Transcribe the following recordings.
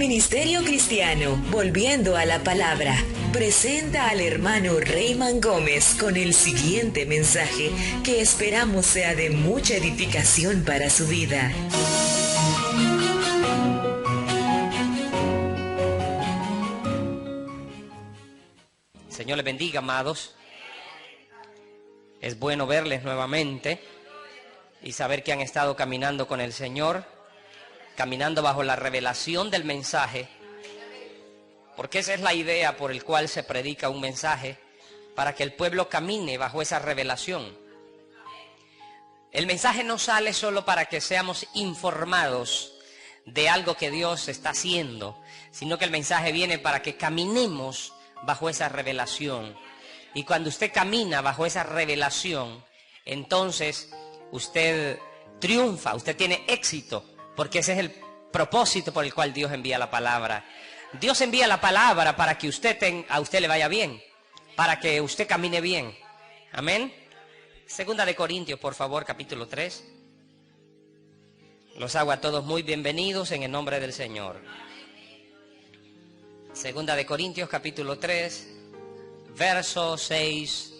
Ministerio Cristiano, Volviendo a la Palabra, presenta al hermano Reyman Gómez con el siguiente mensaje que esperamos sea de mucha edificación para su vida. Señor les bendiga, amados. Es bueno verles nuevamente y saber que han estado caminando con el Señor, caminando bajo la revelación del mensaje, porque esa es la idea por el cual se predica un mensaje, para que el pueblo camine bajo esa revelación. El mensaje no sale solo para que seamos informados de algo que Dios está haciendo, sino que el mensaje viene para que caminemos bajo esa revelación. Y cuando usted camina bajo esa revelación, entonces usted triunfa, usted tiene éxito, porque ese es el propósito por el cual Dios envía la palabra. Dios envía la palabra para que a usted le vaya bien, para que usted camine bien. Amén. Segunda de Corintios, por favor, capítulo 3. Los hago a todos muy bienvenidos en el nombre del Señor. Segunda de Corintios, capítulo 3, verso 6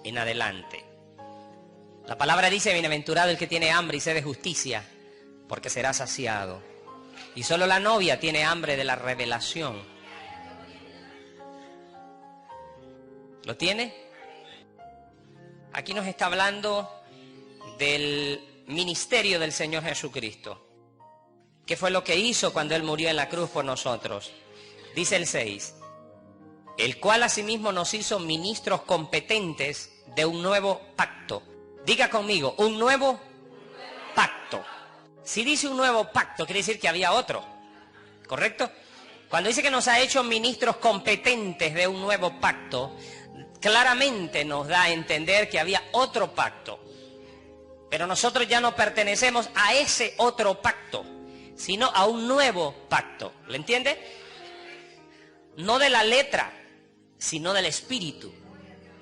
en adelante. La palabra dice: bienaventurado el que tiene hambre y sed de justicia, porque será saciado. Y solo la novia tiene hambre de la revelación. ¿Lo tiene? Aquí nos está hablando del ministerio del Señor Jesucristo. ¿Qué fue lo que hizo cuando Él murió en la cruz por nosotros? Dice el 6, el cual asimismo nos hizo ministros competentes de un nuevo pacto. Diga conmigo, un nuevo pacto. Si dice un nuevo pacto, quiere decir que había otro, ¿correcto? Cuando dice que nos ha hecho ministros competentes de un nuevo pacto, claramente nos da a entender que había otro pacto. Pero nosotros ya no pertenecemos a ese otro pacto, sino a un nuevo pacto. ¿Le entiende? No de la letra, sino del espíritu.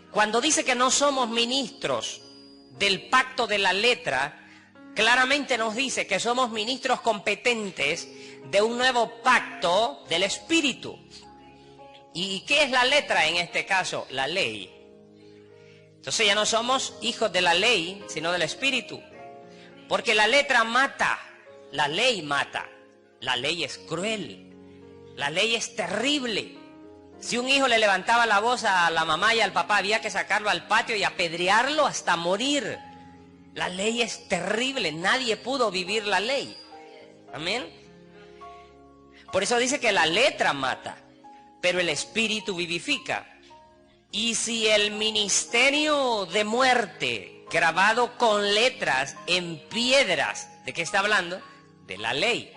Cuando dice que no somos ministros del pacto de la letra, claramente nos dice que somos ministros competentes de un nuevo pacto del espíritu. ¿Y qué es la letra en este caso? La ley. Entonces ya no somos hijos de la ley, sino del espíritu. Porque la letra mata, la ley mata, la ley es cruel, la ley es terrible. Si un hijo le levantaba la voz a la mamá y al papá, había que sacarlo al patio y apedrearlo hasta morir. La ley es terrible, nadie pudo vivir la ley. Amén. Por eso dice que la letra mata, pero el espíritu vivifica. Y si el ministerio de muerte, grabado con letras en piedras, ¿de qué está hablando? De la ley.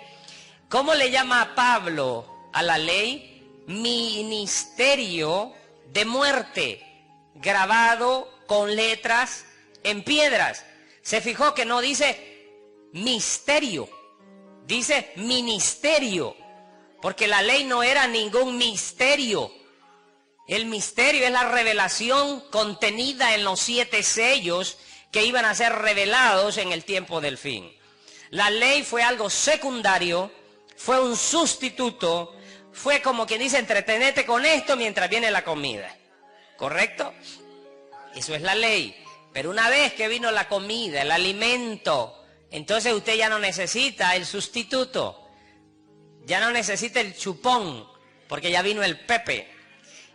¿Cómo le llama Pablo a la ley? Ministerio de muerte, grabado con letras en piedras. Se fijó que no dice misterio, dice ministerio, porque la ley no era ningún misterio. El misterio es la revelación contenida en los 7 sellos que iban a ser revelados en el tiempo del fin. La ley fue algo secundario, fue un sustituto, fue como quien dice: entretenete con esto mientras viene la comida. ¿Correcto? Eso es la ley. Pero una vez que vino la comida, el alimento, entonces usted ya no necesita el sustituto. Ya no necesita el chupón, porque ya vino el Pepe.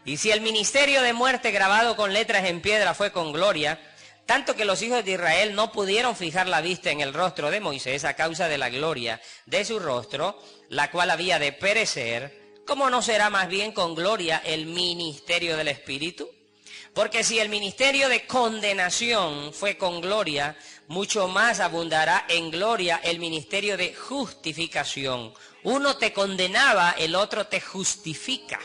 Y si el ministerio de muerte grabado con letras en piedra fue con gloria, tanto que los hijos de Israel no pudieron fijar la vista en el rostro de Moisés a causa de la gloria de su rostro, la cual había de perecer, ¿cómo no será más bien con gloria el ministerio del Espíritu? Porque si el ministerio de condenación fue con gloria, mucho más abundará en gloria el ministerio de justificación. Uno te condenaba, el otro te justifica.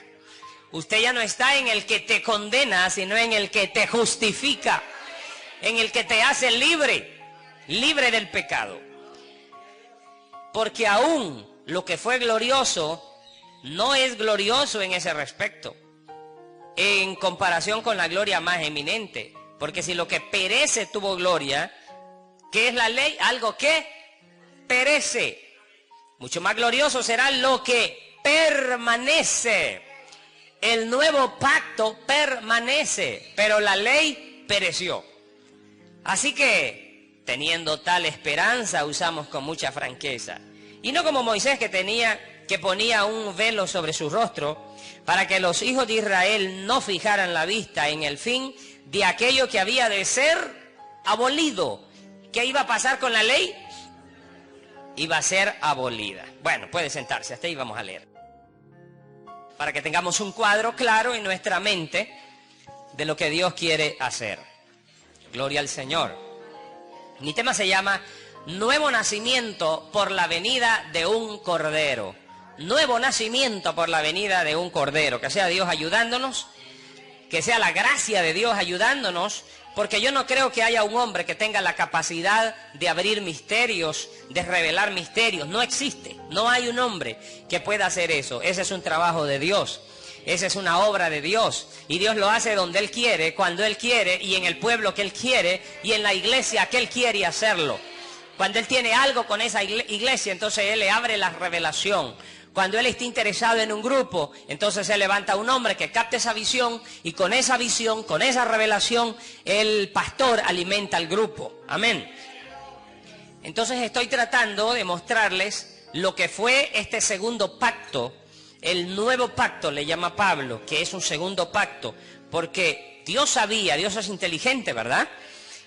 Usted ya no está en el que te condena, sino en el que te justifica, en el que te hace libre, libre del pecado. Porque aún lo que fue glorioso no es glorioso en ese respecto, en comparación con la gloria más eminente. Porque si lo que perece tuvo gloria, ¿qué es la ley? Algo que perece. Mucho más glorioso será lo que permanece. El nuevo pacto permanece, pero la ley pereció. Así que, teniendo tal esperanza, usamos con mucha franqueza. Y no como Moisés que ponía un velo sobre su rostro, para que los hijos de Israel no fijaran la vista en el fin de aquello que había de ser abolido. ¿Qué iba a pasar con la ley? Iba a ser abolida. Bueno, puede sentarse, hasta ahí vamos a leer. Para que tengamos un cuadro claro en nuestra mente de lo que Dios quiere hacer. Gloria al Señor. Mi tema se llama Nuevo nacimiento por la venida de un cordero. Nuevo nacimiento por la venida de un cordero. Que sea Dios ayudándonos, que sea la gracia de Dios ayudándonos, porque yo no creo que haya un hombre que tenga la capacidad de abrir misterios, de revelar misterios. No existe, no hay un hombre que pueda hacer eso. Ese es un trabajo de Dios, esa es una obra de Dios. Y Dios lo hace donde Él quiere, cuando Él quiere, y en el pueblo que Él quiere, y en la iglesia que Él quiere hacerlo. Cuando Él tiene algo con esa iglesia, entonces Él le abre la revelación. Cuando Él está interesado en un grupo, entonces Él levanta un hombre que capte esa visión, y con esa visión, con esa revelación, el pastor alimenta al grupo. Amén. Entonces estoy tratando de mostrarles lo que fue este segundo pacto. El nuevo pacto le llama Pablo, que es un segundo pacto, porque Dios sabía, Dios es inteligente, ¿verdad?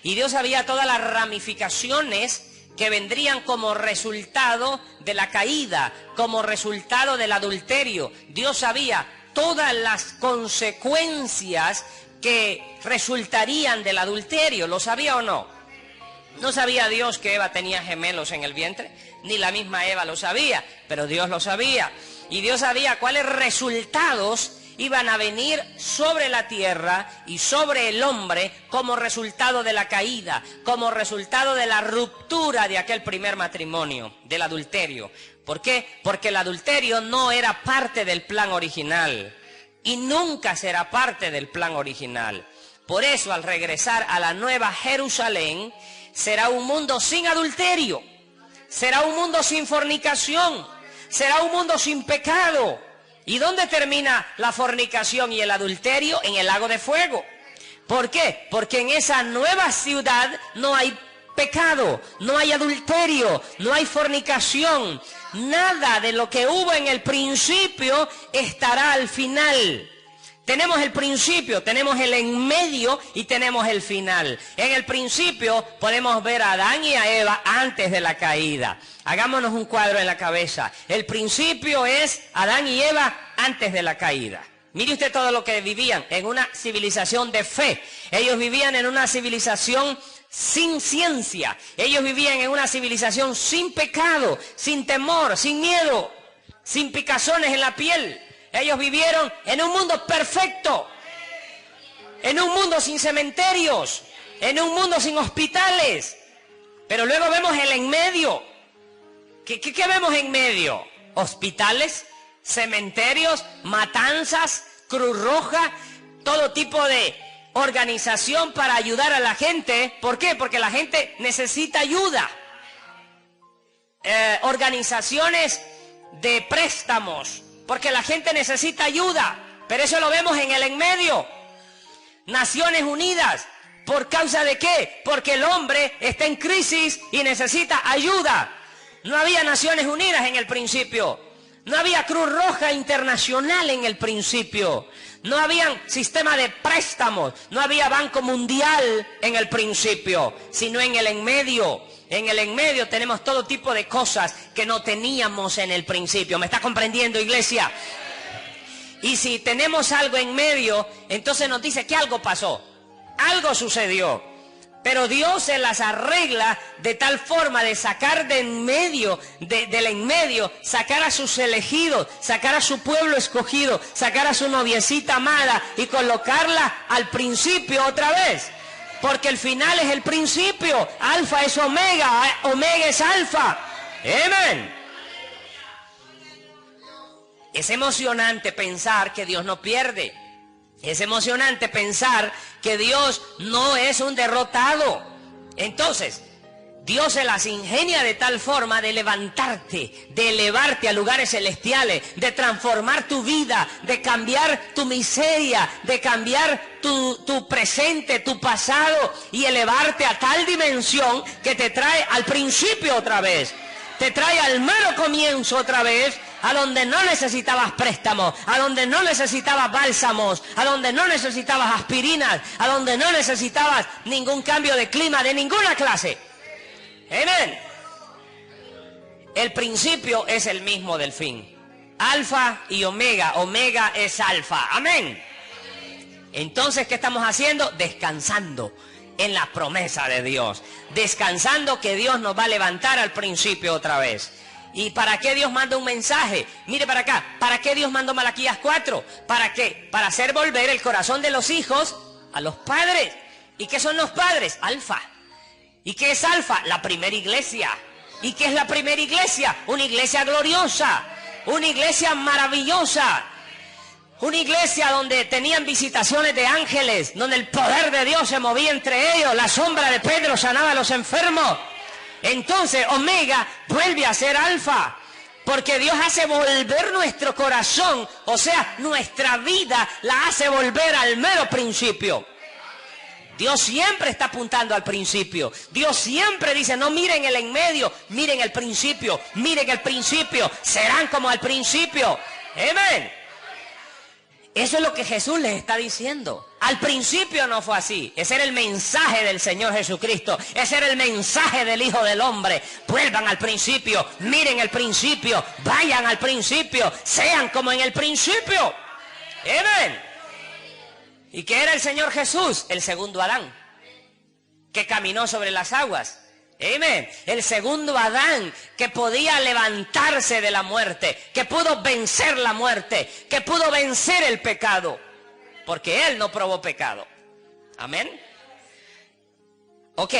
Y Dios sabía todas las ramificaciones que vendrían como resultado de la caída, como resultado del adulterio. Dios sabía todas las consecuencias que resultarían del adulterio. ¿Lo sabía o no? ¿No sabía Dios que Eva tenía gemelos en el vientre? Ni la misma Eva lo sabía, pero Dios lo sabía. Y Dios sabía cuáles resultados iban a venir sobre la tierra y sobre el hombre como resultado de la caída, como resultado de la ruptura de aquel primer matrimonio, del adulterio. ¿Por qué? Porque el adulterio no era parte del plan original y nunca será parte del plan original. Por eso, al regresar a la nueva Jerusalén, será un mundo sin adulterio, será un mundo sin fornicación, será un mundo sin pecado. ¿Y dónde termina la fornicación y el adulterio? En el lago de fuego. ¿Por qué? Porque en esa nueva ciudad no hay pecado, no hay adulterio, no hay fornicación. Nada de lo que hubo en el principio estará al final. Tenemos el principio, tenemos el en medio y tenemos el final. En el principio podemos ver a Adán y a Eva antes de la caída. Hagámonos un cuadro en la cabeza. El principio es Adán y Eva antes de la caída. Mire usted todo lo que vivían en una civilización de fe. Ellos vivían en una civilización sin ciencia. Ellos vivían en una civilización sin pecado, sin temor, sin miedo, sin picazones en la piel. Ellos vivieron en un mundo perfecto, en un mundo sin cementerios, en un mundo sin hospitales. Pero luego vemos el en medio. ¿Qué vemos en medio? Hospitales, cementerios, matanzas, Cruz Roja, todo tipo de organización para ayudar a la gente. ¿Por qué? Porque la gente necesita ayuda. Organizaciones de préstamos, porque la gente necesita ayuda, pero eso lo vemos en el en medio. Naciones Unidas, ¿por causa de qué? Porque el hombre está en crisis y necesita ayuda. No había Naciones Unidas en el principio, no había Cruz Roja Internacional en el principio, no había sistema de préstamos, no había Banco Mundial en el principio, sino en el en medio. En el en medio tenemos todo tipo de cosas que no teníamos en el principio. ¿Me está comprendiendo, iglesia? Y si tenemos algo en medio, entonces nos dice que algo pasó, algo sucedió. Pero Dios se las arregla de tal forma de sacar de en medio, del en medio, sacar a sus elegidos, sacar a su pueblo escogido, sacar a su noviecita amada y colocarla al principio otra vez. Porque el final es el principio. Alfa es omega, omega es alfa. Amén. Es emocionante pensar que Dios no pierde. Es emocionante pensar que Dios no es un derrotado. Entonces, Dios se las ingenia de tal forma de levantarte, de elevarte a lugares celestiales, de transformar tu vida, de cambiar tu miseria, de cambiar tu presente, tu pasado y elevarte a tal dimensión que te trae al principio otra vez. Te trae al mero comienzo otra vez, a donde no necesitabas préstamos, a donde no necesitabas bálsamos, a donde no necesitabas aspirinas, a donde no necesitabas ningún cambio de clima de ninguna clase. Amén. El principio es el mismo del fin. Alfa y omega. Omega es alfa. Amén. Entonces, ¿qué estamos haciendo? Descansando en la promesa de Dios. Descansando que Dios nos va a levantar al principio otra vez. ¿Y para qué Dios manda un mensaje? Mire para acá. ¿Para qué Dios mandó Malaquías 4? ¿Para qué? Para hacer volver el corazón de los hijos a los padres. ¿Y qué son los padres? Alfa. ¿Y qué es Alfa? La primera iglesia. ¿Y qué es la primera iglesia? Una iglesia gloriosa, una iglesia maravillosa, una iglesia donde tenían visitaciones de ángeles, donde el poder de Dios se movía entre ellos, la sombra de Pedro sanaba a los enfermos. Entonces Omega vuelve a ser Alfa, porque Dios hace volver nuestro corazón, o sea, nuestra vida la hace volver al mero principio. Dios siempre está apuntando al principio. Dios siempre dice, no miren el en medio, miren el principio, serán como al principio. Amén. Eso es lo que Jesús les está diciendo. Al principio no fue así. Ese era el mensaje del Señor Jesucristo. Ese era el mensaje del Hijo del Hombre. Vuelvan al principio, miren el principio, vayan al principio, sean como en el principio. Amén. ¿Y qué era el Señor Jesús? El segundo Adán, que caminó sobre las aguas. Amén. El segundo Adán que podía levantarse de la muerte, que pudo vencer la muerte, que pudo vencer el pecado, porque Él no probó pecado. Amén. Ok.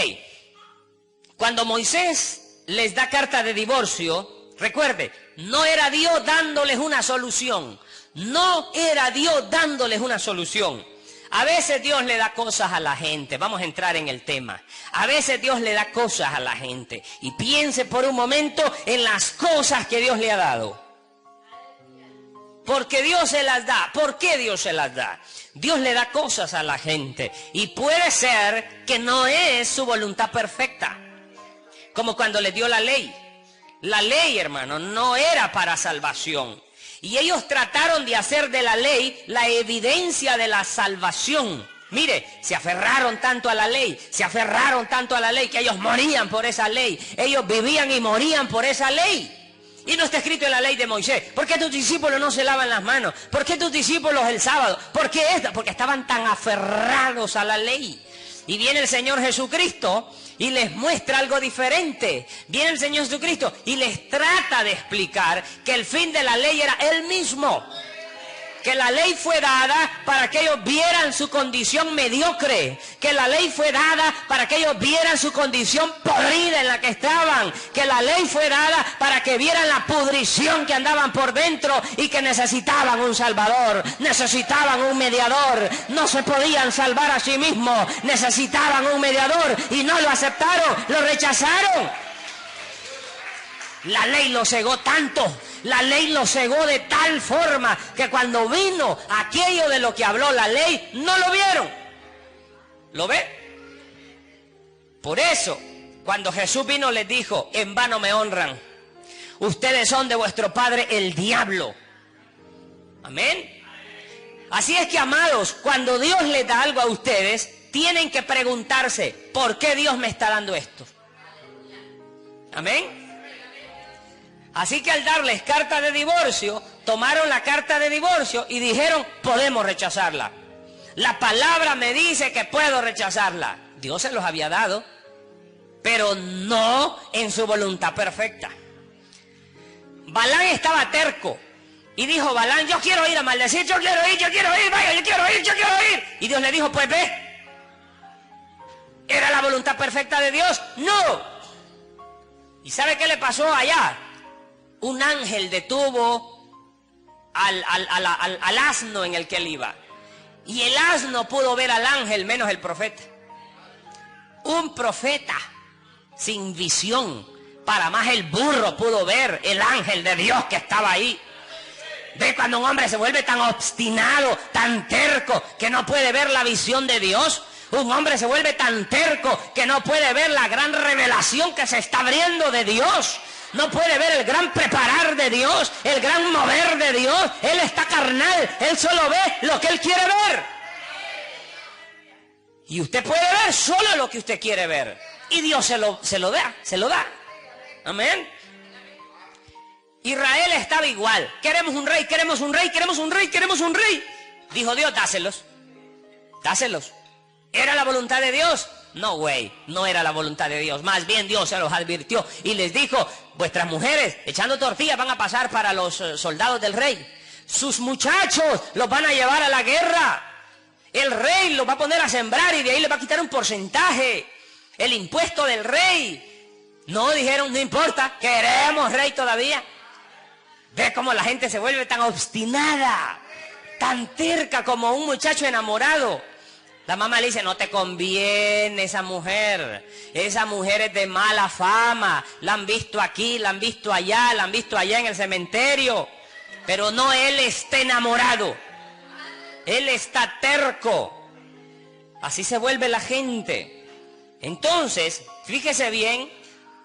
Cuando Moisés les da carta de divorcio, recuerde, no era Dios dándoles una solución. No era Dios dándoles una solución. A veces Dios le da cosas a la gente. Vamos a entrar en el tema. A veces Dios le da cosas a la gente. Y piense por un momento en las cosas que Dios le ha dado. Porque Dios se las da. ¿Por qué Dios se las da? Dios le da cosas a la gente. Y puede ser que no es su voluntad perfecta. Como cuando le dio la ley. La ley, hermano, no era para salvación. Y ellos trataron de hacer de la ley la evidencia de la salvación. Mire, se aferraron tanto a la ley, que ellos morían por esa ley. Ellos vivían y morían por esa ley. Y no está escrito en la ley de Moisés. ¿Por qué tus discípulos no se lavan las manos? ¿Por qué tus discípulos el sábado? ¿Por qué esto? Porque estaban tan aferrados a la ley. Y viene el Señor Jesucristo y les muestra algo diferente. Viene el Señor Jesucristo y les trata de explicar que el fin de la ley era Él mismo. Que la ley fue dada para que ellos vieran su condición mediocre. Que la ley fue dada para que ellos vieran su condición podrida en la que estaban. Que la ley fue dada para que vieran la pudrición que andaban por dentro y que necesitaban un salvador. Necesitaban un mediador. No se podían salvar a sí mismos. Necesitaban un mediador y no lo aceptaron. Lo rechazaron. La ley lo cegó tanto. La ley lo cegó de tal forma que cuando vino aquello de lo que habló la ley, no lo vieron. ¿Lo ve? Por eso, cuando Jesús vino les dijo, en vano me honran. Ustedes son de vuestro padre el diablo. Amén. Así es que, amados, cuando Dios les da algo a ustedes, tienen que preguntarse, ¿por qué Dios me está dando esto? Amén. Así que al darles carta de divorcio, tomaron la carta de divorcio y dijeron, podemos rechazarla. La palabra me dice que puedo rechazarla. Dios se los había dado, pero no en su voluntad perfecta. Balaam estaba terco y dijo, Balaam, yo quiero ir a maldecir, yo quiero ir, vaya, yo quiero ir. Y Dios le dijo, pues ve. ¿Era la voluntad perfecta de Dios? No. ¿Y sabe qué le pasó allá? Un ángel detuvo al asno en el que él iba. Y el asno pudo ver al ángel menos el profeta. Un profeta sin visión. Para más el burro pudo ver el ángel de Dios que estaba ahí. ¿Ve cuando un hombre se vuelve tan obstinado, tan terco, que no puede ver la visión de Dios? Un hombre se vuelve tan terco que no puede ver la gran revelación que se está abriendo de Dios. No puede ver el gran preparar de Dios, el gran mover de Dios. Él está carnal, él solo ve lo que él quiere ver. Y usted puede ver solo lo que usted quiere ver. Y Dios se lo da. Amén. Israel estaba igual. Queremos un rey, queremos un rey, queremos un rey, queremos un rey. Dijo Dios, dáselos. ¿Era la voluntad de Dios? No, güey, no era la voluntad de Dios. Más bien Dios se los advirtió y les dijo, vuestras mujeres echando tortillas van a pasar para los soldados del rey. Sus muchachos los van a llevar a la guerra. El rey los va a poner a sembrar y de ahí les va a quitar un porcentaje. El impuesto del rey. No, dijeron, no importa, queremos rey todavía. Ve cómo la gente se vuelve tan obstinada, tan terca como un muchacho enamorado. La mamá le dice, no te conviene esa mujer es de mala fama, la han visto aquí, la han visto allá, la han visto allá en el cementerio. Pero no, él está enamorado, él está terco. Así se vuelve la gente. Entonces, fíjese bien,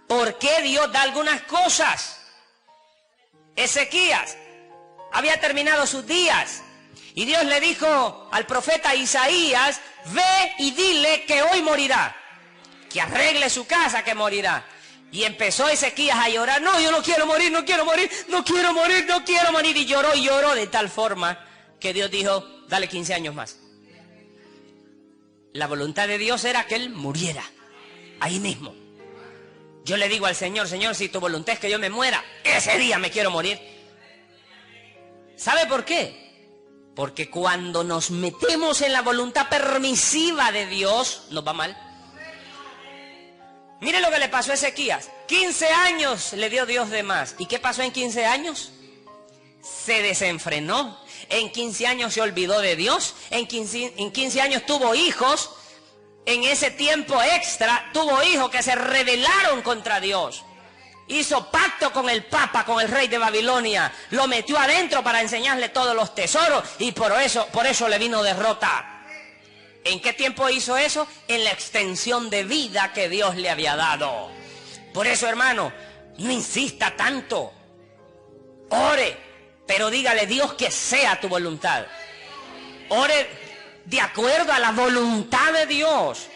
¿por qué Dios da algunas cosas? Ezequías había terminado sus días y Dios le dijo al profeta Isaías, ve y dile que hoy morirá, que arregle su casa, que morirá. Y empezó Ezequías a llorar, no, yo no quiero morir, no quiero morir, no quiero morir, no quiero morir. Y lloró de tal forma que Dios dijo, dale 15 años más. La voluntad de Dios era que él muriera, ahí mismo. Yo le digo al Señor, Señor, si tu voluntad es que yo me muera, ese día me quiero morir. ¿Sabe por qué? Porque cuando nos metemos en la voluntad permisiva de Dios, nos va mal. Mire lo que le pasó a Ezequías. 15 años le dio Dios de más. ¿Y qué pasó en 15 años? Se desenfrenó. En 15 años se olvidó de Dios. En 15 años tuvo hijos. En ese tiempo extra tuvo hijos que se rebelaron contra Dios. Hizo pacto con el Papa, con el rey de Babilonia. Lo metió adentro para enseñarle todos los tesoros y por eso le vino derrota. ¿En qué tiempo hizo eso? En la extensión de vida que Dios le había dado. Por eso, hermano, no insista tanto. Ore, pero dígale, Dios, que sea tu voluntad. Ore de acuerdo a la voluntad de Dios.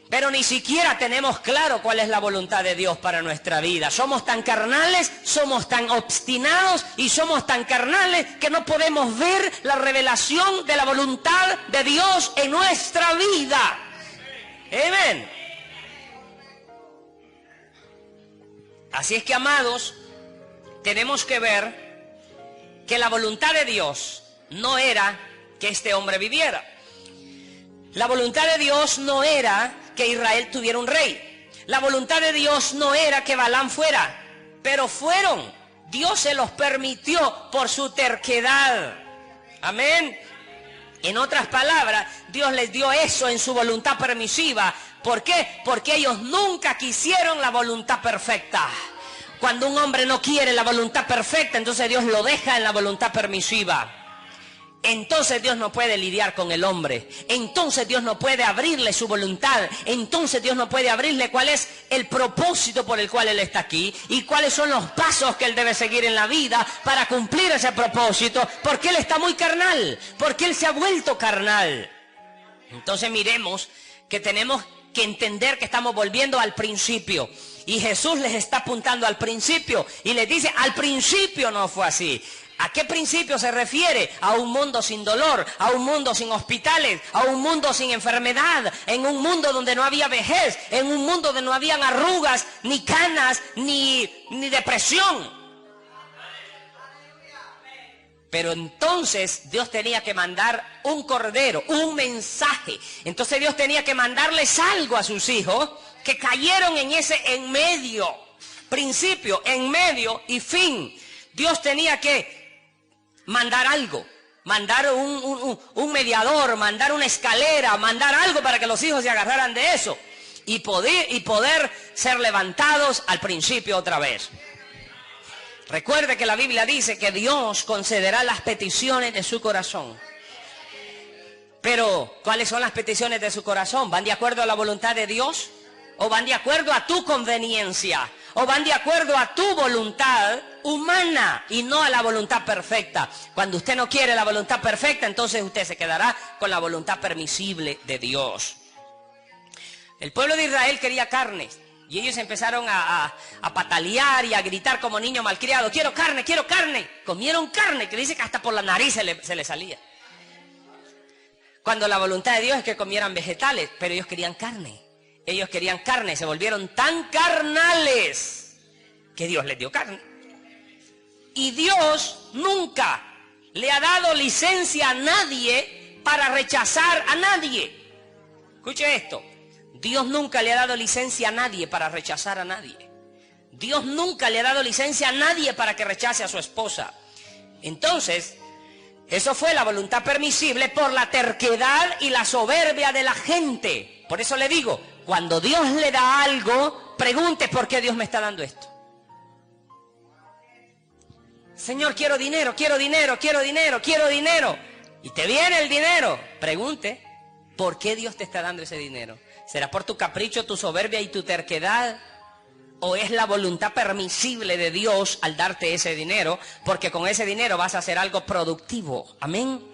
Pero ni siquiera tenemos claro cuál es la voluntad de Dios para nuestra vida. Somos tan carnales, somos tan obstinados y somos tan carnales que no podemos ver la revelación de la voluntad de Dios en nuestra vida. Amén. Así es que, amados, tenemos que ver que la voluntad de Dios no era que este hombre viviera. La voluntad de Dios no era que Israel tuviera un rey. La voluntad de Dios no era que Balaam fuera, pero fueron. Dios se los permitió por su terquedad. Amén. En otras palabras, Dios les dio eso en su voluntad permisiva. ¿Por qué? Porque ellos nunca quisieron la voluntad perfecta. Cuando un hombre no quiere la voluntad perfecta, entonces Dios lo deja en la voluntad permisiva. Entonces Dios no puede lidiar con el hombre. Entonces Dios no puede abrirle su voluntad. Entonces Dios no puede abrirle cuál es el propósito por el cual Él está aquí y cuáles son los pasos que Él debe seguir en la vida para cumplir ese propósito. Porque Él está muy carnal. Porque Él se ha vuelto carnal. Entonces miremos que tenemos que entender que estamos volviendo al principio. Y Jesús les está apuntando al principio y les dice, al principio no fue así. ¿A qué principio se refiere? A un mundo sin dolor, a un mundo sin hospitales, a un mundo sin enfermedad, en un mundo donde no había vejez, en un mundo donde no habían arrugas, ni canas, ni depresión. Pero entonces Dios tenía que mandar un cordero, un mensaje. Entonces Dios tenía que mandarles algo a sus hijos que cayeron en ese en medio, principio, en medio y fin. Dios tenía que mandar algo, mandar un mediador, mandar una escalera, mandar algo para que los hijos se agarraran de eso. y poder ser levantados al principio otra vez. Recuerde que la Biblia dice que Dios concederá las peticiones de su corazón. Pero, ¿cuáles son las peticiones de su corazón? ¿Van de acuerdo a la voluntad de Dios? ¿O van de acuerdo a tu conveniencia? ¿O van de acuerdo a tu voluntad humana y no a la voluntad perfecta? Cuando usted no quiere la voluntad perfecta, entonces usted se quedará con la voluntad permisible de Dios. El pueblo de Israel quería carne. Y ellos empezaron a patalear y a gritar como niños malcriados: quiero carne, quiero carne. Comieron carne, que dice que hasta por la nariz se le salía. Cuando la voluntad de Dios es que comieran vegetales, pero ellos querían carne. Ellos querían carne, se volvieron tan carnales que Dios les dio carne. Y Dios nunca le ha dado licencia a nadie para rechazar a nadie. Escuche esto. Dios nunca le ha dado licencia a nadie para rechazar a nadie. Dios nunca le ha dado licencia a nadie para que rechace a su esposa. Entonces, eso fue la voluntad permisible por la terquedad y la soberbia de la gente. Por eso le digo, cuando Dios le da algo, pregunte: ¿por qué Dios me está dando esto? Señor, quiero dinero, quiero dinero, quiero dinero, quiero dinero. Y te viene el dinero. Pregunte: ¿por qué Dios te está dando ese dinero? ¿Será por tu capricho, tu soberbia y tu terquedad? ¿O es la voluntad permisible de Dios al darte ese dinero? Porque con ese dinero vas a hacer algo productivo. Amén.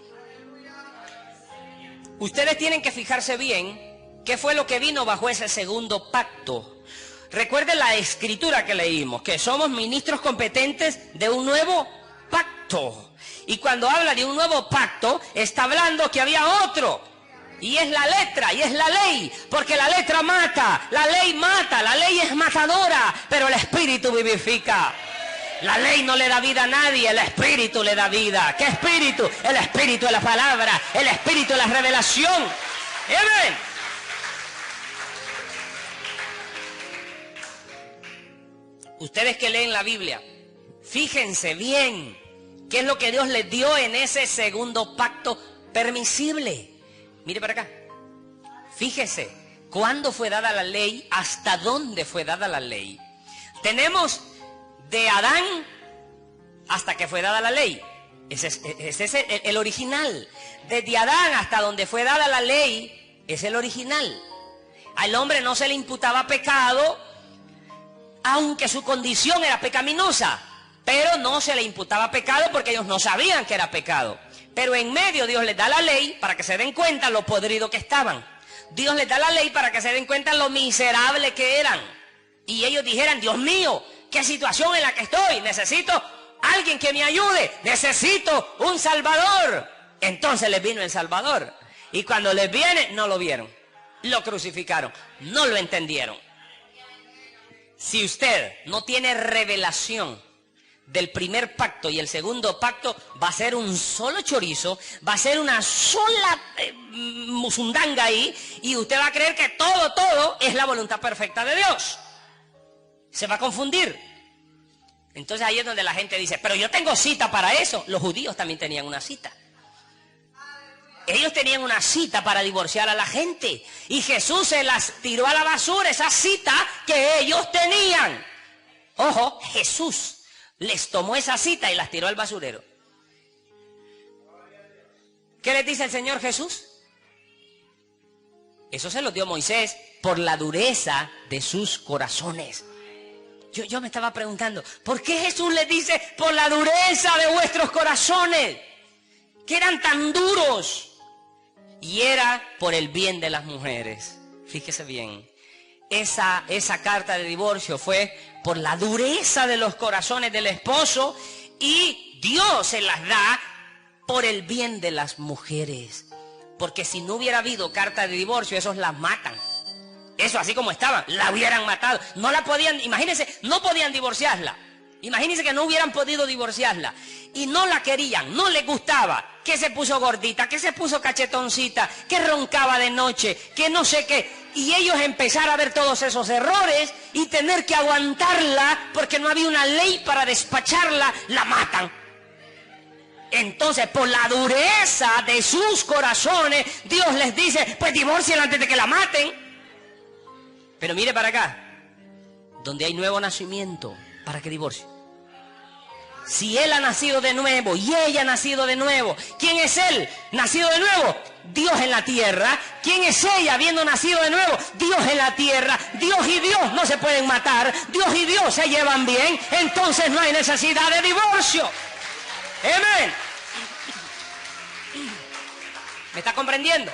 Ustedes tienen que fijarse bien qué fue lo que vino bajo ese segundo pacto. Recuerden la escritura que leímos, que somos ministros competentes de un nuevo pacto. Y cuando habla de un nuevo pacto, está hablando que había otro. Y es la letra, y es la ley, porque la letra mata, la ley es matadora, pero el Espíritu vivifica. La ley no le da vida a nadie, el Espíritu le da vida. ¿Qué Espíritu? El Espíritu de la palabra, el Espíritu de la revelación. Amén. Ustedes que leen la Biblia, fíjense bien qué es lo que Dios les dio en ese segundo pacto permisible. Mire para acá. Fíjese, ¿cuándo fue dada la ley? ¿Hasta dónde fue dada la ley? Tenemos de Adán hasta que fue dada la ley. Ese es el original. Desde Adán hasta donde fue dada la ley es el original. Al hombre no se le imputaba pecado, aunque su condición era pecaminosa. Pero no se le imputaba pecado porque ellos no sabían que era pecado. Pero en medio Dios les da la ley para que se den cuenta lo podrido que estaban. Dios les da la ley para que se den cuenta lo miserable que eran. Y ellos dijeran: Dios mío, qué situación en la que estoy. Necesito alguien que me ayude. Necesito un Salvador. Entonces les vino el Salvador. Y cuando les viene, no lo vieron. Lo crucificaron. No lo entendieron. Si usted no tiene revelación del primer pacto y el segundo pacto, va a ser un solo chorizo, va a ser una sola musundanga ahí, y usted va a creer que todo es la voluntad perfecta de Dios. Se va a confundir. Entonces ahí es donde la gente dice: pero yo tengo cita para eso. Los judíos también tenían una cita. Ellos tenían una cita para divorciar a la gente, y Jesús se las tiró a la basura, esa cita que ellos tenían. Ojo, Jesús les tomó esa cita y las tiró al basurero. ¿Qué les dice el Señor Jesús? Eso se lo dio Moisés por la dureza de sus corazones. Yo me estaba preguntando, ¿por qué Jesús les dice por la dureza de vuestros corazones? Que eran tan duros. Y era por el bien de las mujeres. Fíjese bien. Esa carta de divorcio fue por la dureza de los corazones del esposo, y Dios se las da por el bien de las mujeres. Porque si no hubiera habido carta de divorcio, esos las matan. Eso así como estaban, la hubieran matado. No la podían, imagínense, no podían divorciarla. Imagínense que no hubieran podido divorciarla. Y no la querían, no les gustaba. Que se puso gordita, que se puso cachetoncita, que roncaba de noche, que no sé qué. Y ellos empezaron a ver todos esos errores y tener que aguantarla porque no había una ley para despacharla, la matan. Entonces, por la dureza de sus corazones, Dios les dice: pues divórcienla antes de que la maten. Pero mire para acá, donde hay nuevo nacimiento, ¿para qué divorcio? Si él ha nacido de nuevo y ella ha nacido de nuevo, ¿quién es él? Nacido de nuevo, Dios en la tierra. ¿Quién es ella habiendo nacido de nuevo? Dios en la tierra. Dios y Dios no se pueden matar. Dios y Dios se llevan bien. Entonces no hay necesidad de divorcio. Amén. ¿Me está comprendiendo?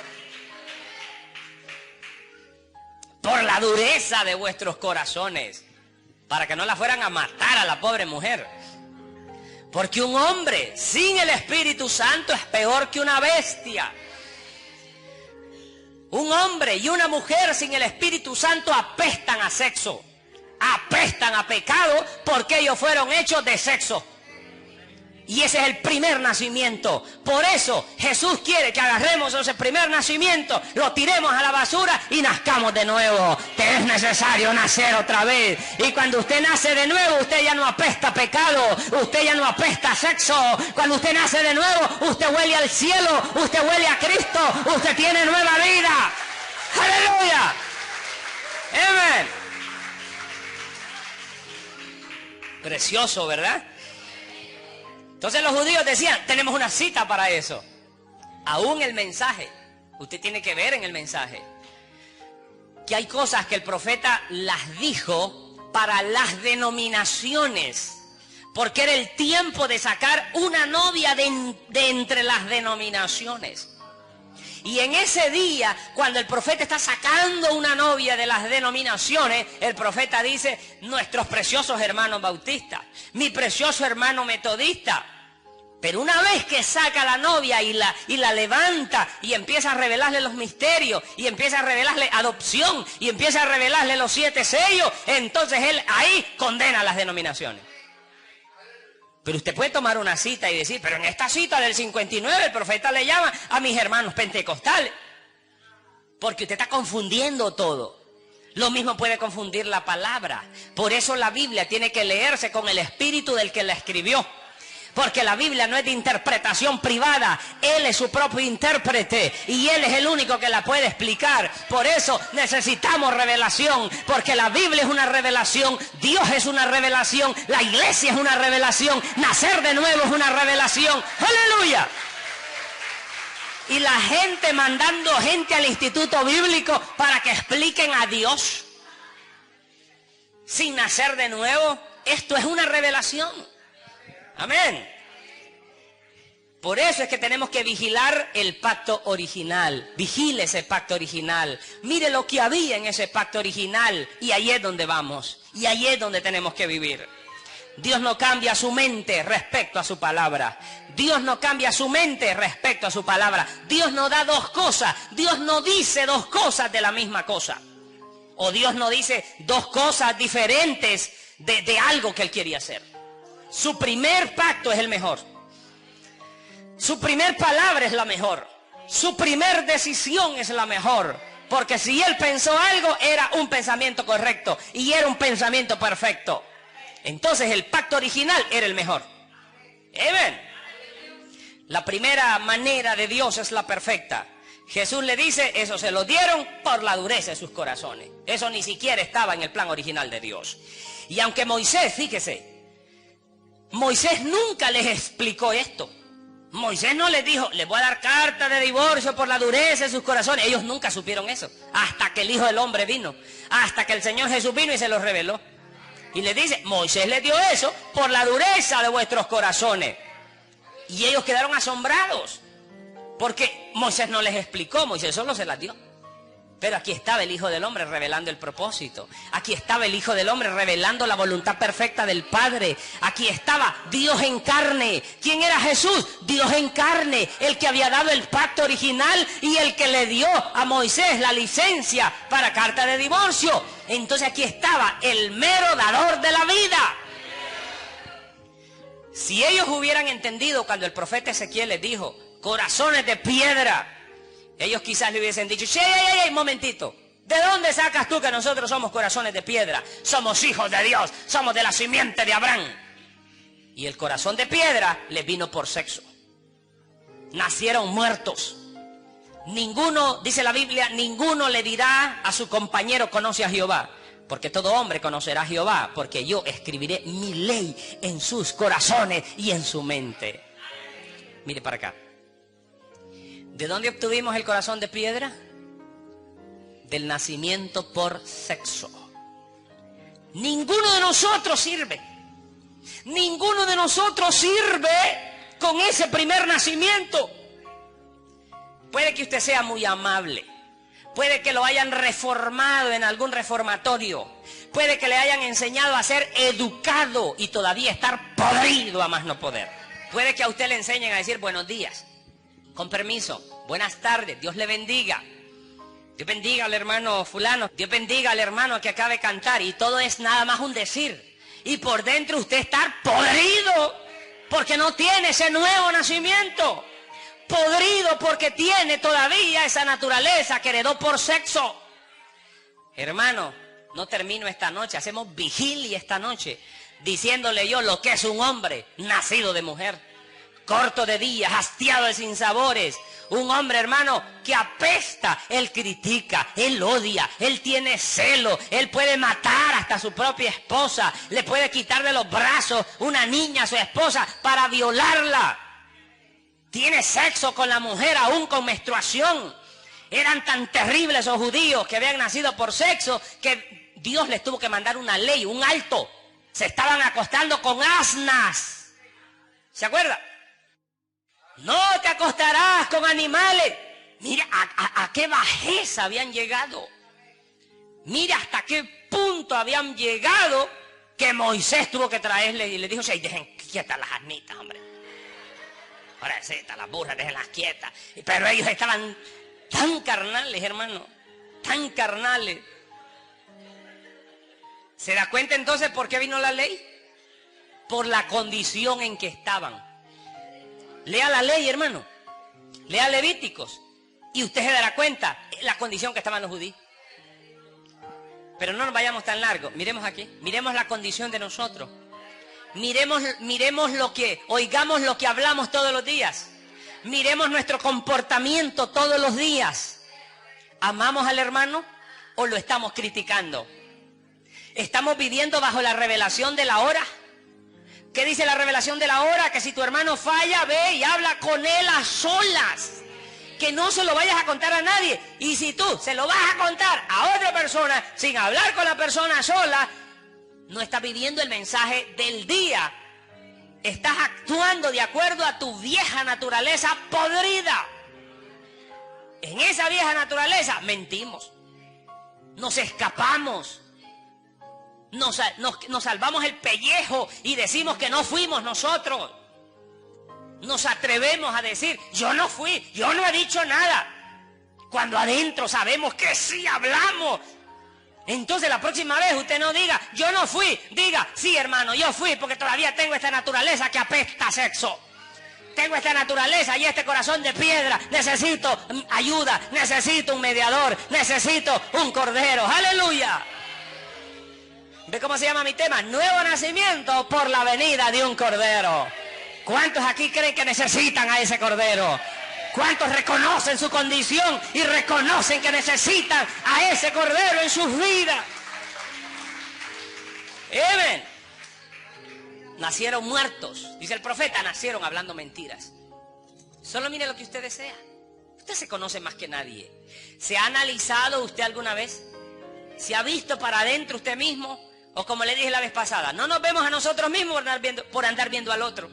Por la dureza de vuestros corazones, para que no la fueran a matar a la pobre mujer. Porque un hombre sin el Espíritu Santo es peor que una bestia. Un hombre y una mujer sin el Espíritu Santo apestan a sexo, apestan a pecado, porque ellos fueron hechos de sexo. Y ese es el primer nacimiento. Por eso Jesús quiere que agarremos ese primer nacimiento, lo tiremos a la basura y nazcamos de nuevo. Te es necesario nacer otra vez. Y cuando usted nace de nuevo, usted ya no apesta a pecado, usted ya no apesta a sexo. Cuando usted nace de nuevo, usted huele al cielo, usted huele a Cristo, usted tiene nueva vida. ¡Aleluya! ¡Amén! Precioso, ¿verdad? Entonces los judíos decían, tenemos una cita para eso. Aún el mensaje, usted tiene que ver en el mensaje, que hay cosas que el profeta las dijo para las denominaciones, porque era el tiempo de sacar una novia de entre las denominaciones. Y en ese día, cuando el profeta está sacando una novia de las denominaciones, el profeta dice, nuestros preciosos hermanos bautistas, mi precioso hermano metodista. Pero una vez que saca la novia y la levanta y empieza a revelarle los misterios, y empieza a revelarle adopción, y empieza a revelarle los 7 sellos, entonces él ahí condena a las denominaciones. Pero usted puede tomar una cita y decir, pero en esta cita del 59 el profeta le llama a mis hermanos pentecostales. Porque usted está confundiendo todo. Lo mismo puede confundir la palabra. Por eso la Biblia tiene que leerse con el espíritu del que la escribió. Porque la Biblia no es de interpretación privada. Él es su propio intérprete y Él es el único que la puede explicar. Por eso necesitamos revelación, porque la Biblia es una revelación, Dios es una revelación, la iglesia es una revelación, nacer de nuevo es una revelación. ¡Aleluya! Y la gente mandando gente al instituto bíblico para que expliquen a Dios sin nacer de nuevo. Esto es una revelación. Amén. Por eso es que tenemos que vigilar el pacto original. Vigile ese pacto original. Mire lo que había en ese pacto original. Y ahí es donde vamos. Y ahí es donde tenemos que vivir. Dios no cambia su mente respecto a su palabra. Dios no cambia su mente respecto a su palabra. Dios no da dos cosas. Dios no dice dos cosas de la misma cosa. O Dios no dice dos cosas diferentes de algo que Él quería hacer. Su primer pacto es el mejor. Su primer palabra es la mejor. Su primer decisión es la mejor. Porque si Él pensó algo, era un pensamiento correcto. Y era un pensamiento perfecto. Entonces el pacto original era el mejor. Amén. La primera manera de Dios es la perfecta. Jesús le dice, eso se lo dieron por la dureza de sus corazones. Eso ni siquiera estaba en el plan original de Dios. Y aunque Moisés, fíjese, Moisés nunca les explicó esto. Moisés no les dijo, les voy a dar carta de divorcio por la dureza de sus corazones. Ellos nunca supieron eso, hasta que el Hijo del Hombre vino, hasta que el Señor Jesús vino y se los reveló. Y les dice, Moisés les dio eso por la dureza de vuestros corazones. Y ellos quedaron asombrados, porque Moisés no les explicó, Moisés solo se las dio. Pero aquí estaba el Hijo del Hombre revelando el propósito. Aquí estaba el Hijo del Hombre revelando la voluntad perfecta del Padre. Aquí estaba Dios en carne. ¿Quién era Jesús? Dios en carne. El que había dado el pacto original y el que le dio a Moisés la licencia para carta de divorcio. Entonces aquí estaba el mero dador de la vida. Si ellos hubieran entendido cuando el profeta Ezequiel les dijo, corazones de piedra, ellos quizás le hubiesen dicho, ¡ey, momentito! ¿De dónde sacas tú que nosotros somos corazones de piedra? Somos hijos de Dios, somos de la simiente de Abraham. Y el corazón de piedra les vino por sexo. Nacieron muertos. Ninguno, dice la Biblia, ninguno le dirá a su compañero conoce a Jehová. Porque todo hombre conocerá a Jehová, porque yo escribiré mi ley en sus corazones y en su mente. Mire para acá. ¿De dónde obtuvimos el corazón de piedra? Del nacimiento por sexo. Ninguno de nosotros sirve. Ninguno de nosotros sirve con ese primer nacimiento. Puede que usted sea muy amable. Puede que lo hayan reformado en algún reformatorio. Puede que le hayan enseñado a ser educado y todavía estar podrido a más no poder. Puede que a usted le enseñen a decir buenos días, con permiso, buenas tardes, Dios le bendiga. Dios bendiga al hermano fulano, Dios bendiga al hermano que acaba de cantar. Y todo es nada más un decir. Y por dentro usted está podrido porque no tiene ese nuevo nacimiento. Podrido porque tiene todavía esa naturaleza que heredó por sexo. Hermano, no termino esta noche, hacemos vigilia esta noche, diciéndole yo lo que es un hombre nacido de mujer, corto de días, hastiado de sinsabores. Un hombre, hermano, que apesta. Él critica, él odia, él tiene celo, él puede matar hasta a su propia esposa, le puede quitar de los brazos una niña a su esposa para violarla. Tiene sexo con la mujer aún con menstruación. Eran tan terribles esos judíos que habían nacido por sexo que Dios les tuvo que mandar una ley, un alto. Se estaban acostando con asnas. ¿Se acuerda? No te acostarás con animales. Mira a qué bajeza habían llegado. Mira hasta qué punto habían llegado que Moisés tuvo que traerle y le dijo, sí, dejen quietas las asnitas, hombre. Pobrecita, las burras, déjenlas quietas. Pero ellos estaban tan carnales, hermano, tan carnales. ¿Se da cuenta entonces por qué vino la ley? Por la condición en que estaban. Lea la ley, hermano. Lea Levíticos. Y usted se dará cuenta la condición que estaban los judíos. Pero no nos vayamos tan largo. Miremos aquí. Miremos la condición de nosotros. Miremos oigamos lo que hablamos todos los días. Miremos nuestro comportamiento todos los días. ¿Amamos al hermano o lo estamos criticando? ¿Estamos viviendo bajo la revelación de la hora? ¿Qué dice la revelación de la hora? Que si tu hermano falla, ve y habla con él a solas. Que no se lo vayas a contar a nadie. Y si tú se lo vas a contar a otra persona sin hablar con la persona sola, no estás viviendo el mensaje del día. Estás actuando de acuerdo a tu vieja naturaleza podrida. En esa vieja naturaleza mentimos. Nos escapamos. Nos salvamos el pellejo y decimos que no fuimos nosotros. Nos atrevemos a decir, yo no fui, yo no he dicho nada. Cuando adentro sabemos que sí hablamos. Entonces la próxima vez usted no diga, yo no fui, diga, sí hermano, yo fui porque todavía tengo esta naturaleza que apesta a sexo. Tengo esta naturaleza y este corazón de piedra. Necesito ayuda, necesito un mediador, necesito un cordero. ¡Aleluya! ¿Ve cómo se llama mi tema? Nuevo nacimiento por la venida de un cordero. ¿Cuántos aquí creen que necesitan a ese cordero? ¿Cuántos reconocen su condición y reconocen que necesitan a ese cordero en sus vidas? Amén. Nacieron muertos, dice el profeta, nacieron hablando mentiras. Solo mire lo que usted desea. Usted se conoce más que nadie. ¿Se ha analizado usted alguna vez? ¿Se ha visto para adentro usted mismo? O como le dije la vez pasada, no nos vemos a nosotros mismos por andar viendo al otro.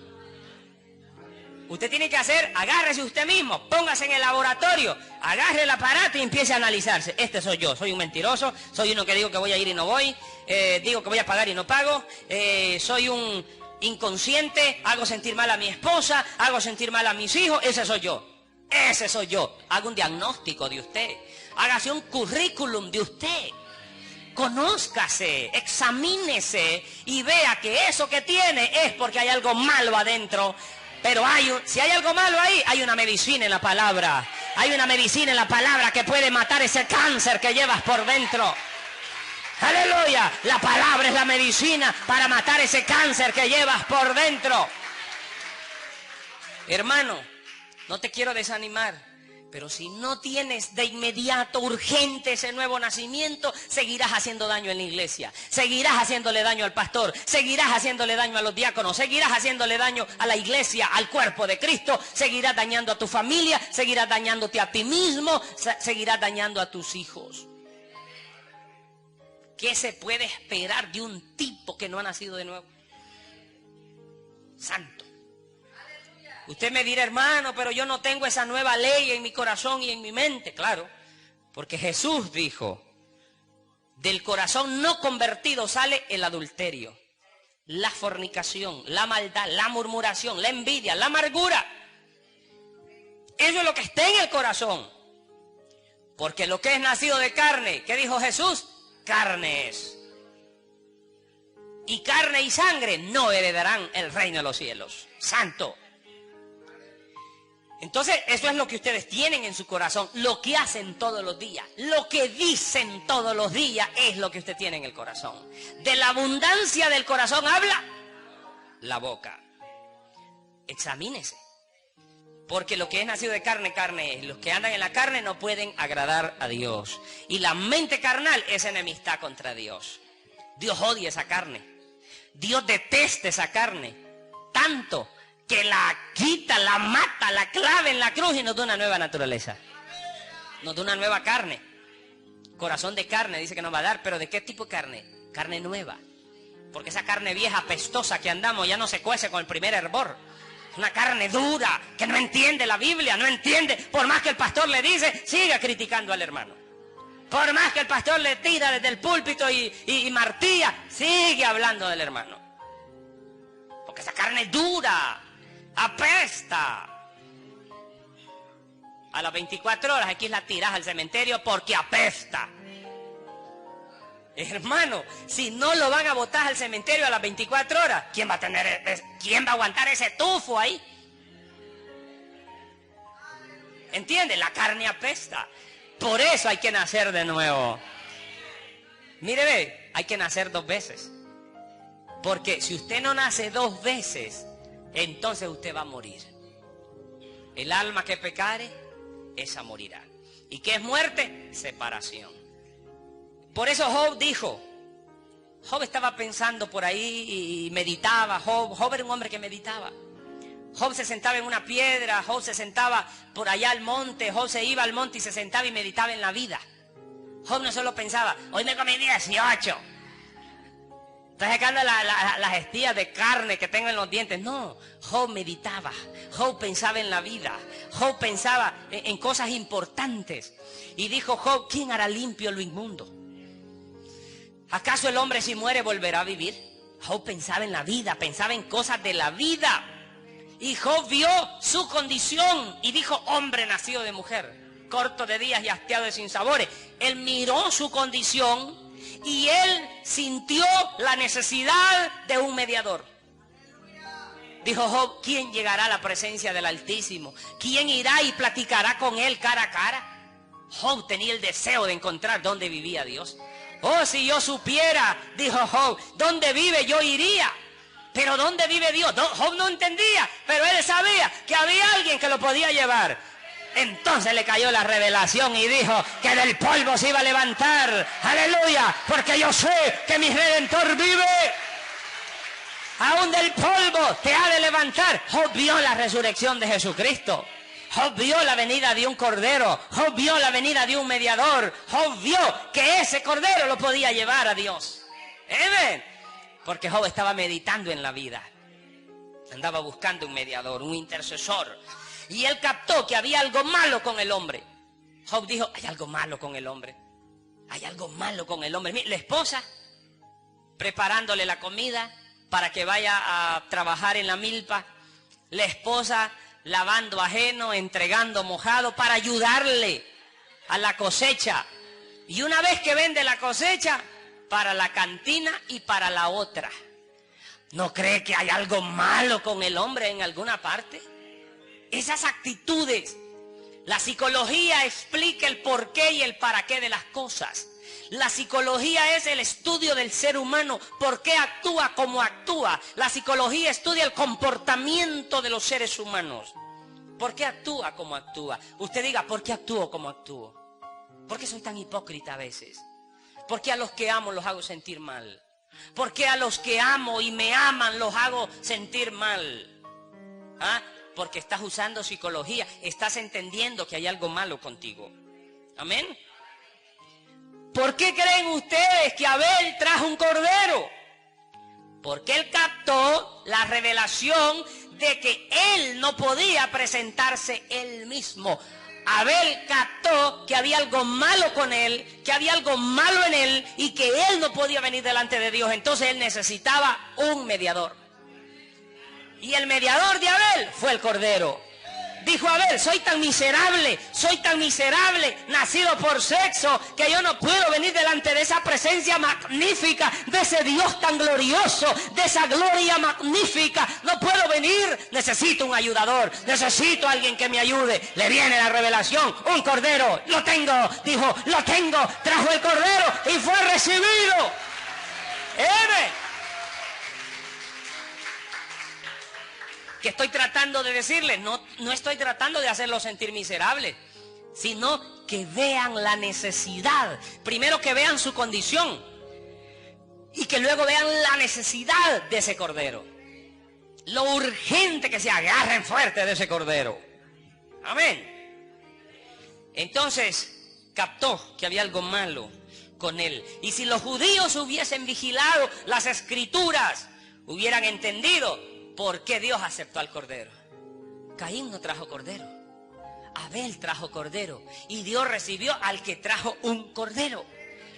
Usted tiene que hacer, agárrese usted mismo, póngase en el laboratorio, agarre el aparato y empiece a analizarse. Este soy yo, soy un mentiroso, soy uno que digo que voy a ir y no voy, digo que voy a pagar y no pago, soy un inconsciente, hago sentir mal a mi esposa, hago sentir mal a mis hijos, ese soy yo. Ese soy yo. Haga un diagnóstico de usted, hágase un currículum de usted. Conózcase, examínese y vea que eso que tiene es porque hay algo malo adentro. Pero si hay algo malo ahí, hay una medicina en la palabra. Hay una medicina en la palabra que puede matar ese cáncer que llevas por dentro. ¡Aleluya! La palabra es la medicina para matar ese cáncer que llevas por dentro. Hermano, no te quiero desanimar. Pero si no tienes de inmediato, urgente ese nuevo nacimiento, seguirás haciendo daño en la iglesia, seguirás haciéndole daño al pastor, seguirás haciéndole daño a los diáconos, seguirás haciéndole daño a la iglesia, al cuerpo de Cristo, seguirás dañando a tu familia, seguirás dañándote a ti mismo, seguirás dañando a tus hijos. ¿Qué se puede esperar de un tipo que no ha nacido de nuevo? Santo. Usted me dirá, hermano, pero yo no tengo esa nueva ley en mi corazón y en mi mente. Claro, porque Jesús dijo, del corazón no convertido sale el adulterio, la fornicación, la maldad, la murmuración, la envidia, la amargura. Eso es lo que está en el corazón. Porque lo que es nacido de carne, ¿qué dijo Jesús? Carne es. Y carne y sangre no heredarán el reino de los cielos. Santo. Entonces, eso es lo que ustedes tienen en su corazón, lo que hacen todos los días, lo que dicen todos los días es lo que usted tiene en el corazón. De la abundancia del corazón habla la boca. Examínese. Porque lo que es nacido de carne, carne es. Los que andan en la carne no pueden agradar a Dios. Y la mente carnal es enemistad contra Dios. Dios odia esa carne. Dios detesta esa carne. Tanto que la quita, la mata, la clava en la cruz y nos da una nueva naturaleza. Nos da una nueva carne. Corazón de carne dice que nos va a dar, pero ¿de qué tipo de carne? Carne nueva. Porque esa carne vieja, apestosa que andamos ya no se cuece con el primer hervor. Es una carne dura, que no entiende la Biblia, no entiende. Por más que el pastor le dice, siga criticando al hermano. Por más que el pastor le tira desde el púlpito y martilla, sigue hablando del hermano. Porque esa carne es dura. Apesta. A las 24 horas aquí la tiras al cementerio porque apesta. Hermano, si no lo van a botar al cementerio a las 24 horas, ¿quién va a aguantar ese tufo ahí? ¿Entiende? La carne apesta. Por eso hay que nacer de nuevo. Mire, ve, hay que nacer 2 veces. Porque si usted no nace 2 veces, entonces usted va a morir. El alma que pecare, esa morirá. ¿Y qué es muerte? Separación. Por eso Job dijo, Job estaba pensando por ahí y meditaba. Job era un hombre que meditaba. Job se sentaba en una piedra, Job se sentaba por allá al monte, Job se iba al monte y se sentaba y meditaba en la vida. Job no solo pensaba, hoy me comí 18. Está sacando las estías de carne que tengo en los dientes. No, Job meditaba, Job pensaba en la vida, Job pensaba en cosas importantes. Y dijo Job, ¿quién hará limpio lo inmundo? ¿Acaso el hombre si muere volverá a vivir? Job pensaba en la vida, pensaba en cosas de la vida. Y Job vio su condición y dijo, hombre nacido de mujer, corto de días y hastiado de sinsabores. Él miró su condición y él sintió la necesidad de un mediador. Dijo Job, ¿quién llegará a la presencia del Altísimo? ¿Quién irá y platicará con él cara a cara? Job tenía el deseo de encontrar dónde vivía Dios. Oh, si yo supiera, dijo Job, dónde vive yo iría. Pero ¿dónde vive Dios? Job no entendía, pero él sabía que había alguien que lo podía llevar. Entonces le cayó la revelación y dijo que del polvo se iba a levantar. ¡Aleluya! Porque yo sé que mi Redentor vive. Aún del polvo te ha de levantar. Job vio la resurrección de Jesucristo. Job vio la venida de un cordero. Job vio la venida de un mediador. Job vio que ese cordero lo podía llevar a Dios. Amén. Porque Job estaba meditando en la vida. Andaba buscando un mediador, un intercesor. Y él captó que había algo malo con el hombre. Job dijo, hay algo malo con el hombre. Hay algo malo con el hombre. Mira, la esposa preparándole la comida para que vaya a trabajar en la milpa. La esposa lavando ajeno, entregando mojado para ayudarle a la cosecha. Y una vez que vende la cosecha, para la cantina y para la otra. ¿No cree que hay algo malo con el hombre en alguna parte? Esas actitudes. La psicología explica el porqué y el para qué de las cosas. La psicología es el estudio del ser humano, por qué actúa como actúa. La psicología estudia el comportamiento de los seres humanos. ¿Por qué actúa como actúa? Usted diga, ¿por qué actúo como actúo? ¿Por qué soy tan hipócrita a veces? ¿Por qué a los que amo los hago sentir mal? ¿Por qué a los que amo y me aman los hago sentir mal? ¿Ah? Porque estás usando psicología, estás entendiendo que hay algo malo contigo. ¿Amén? ¿Por qué creen ustedes que Abel trajo un cordero? Porque él captó la revelación de que él no podía presentarse él mismo. Abel captó que había algo malo con él, que había algo malo en él y que él no podía venir delante de Dios. Entonces él necesitaba un mediador. Y el mediador de Abel fue el cordero. Dijo Abel, soy tan miserable, nacido por sexo, que yo no puedo venir delante de esa presencia magnífica, de ese Dios tan glorioso, de esa gloria magnífica. No puedo venir, necesito un ayudador, necesito a alguien que me ayude. Le viene la revelación, un cordero, lo tengo, dijo, lo tengo, trajo el cordero y fue recibido. ¿Qué estoy tratando de decirles? No estoy tratando de hacerlos sentir miserables, sino que vean la necesidad. Primero que vean su condición y que luego vean la necesidad de ese cordero. Lo urgente que se agarren fuerte de ese cordero. Amén. Entonces captó que había algo malo con él. Y si los judíos hubiesen vigilado las escrituras, hubieran entendido ¿por qué Dios aceptó al cordero? Caín no trajo cordero. Abel trajo cordero. Y Dios recibió al que trajo un cordero.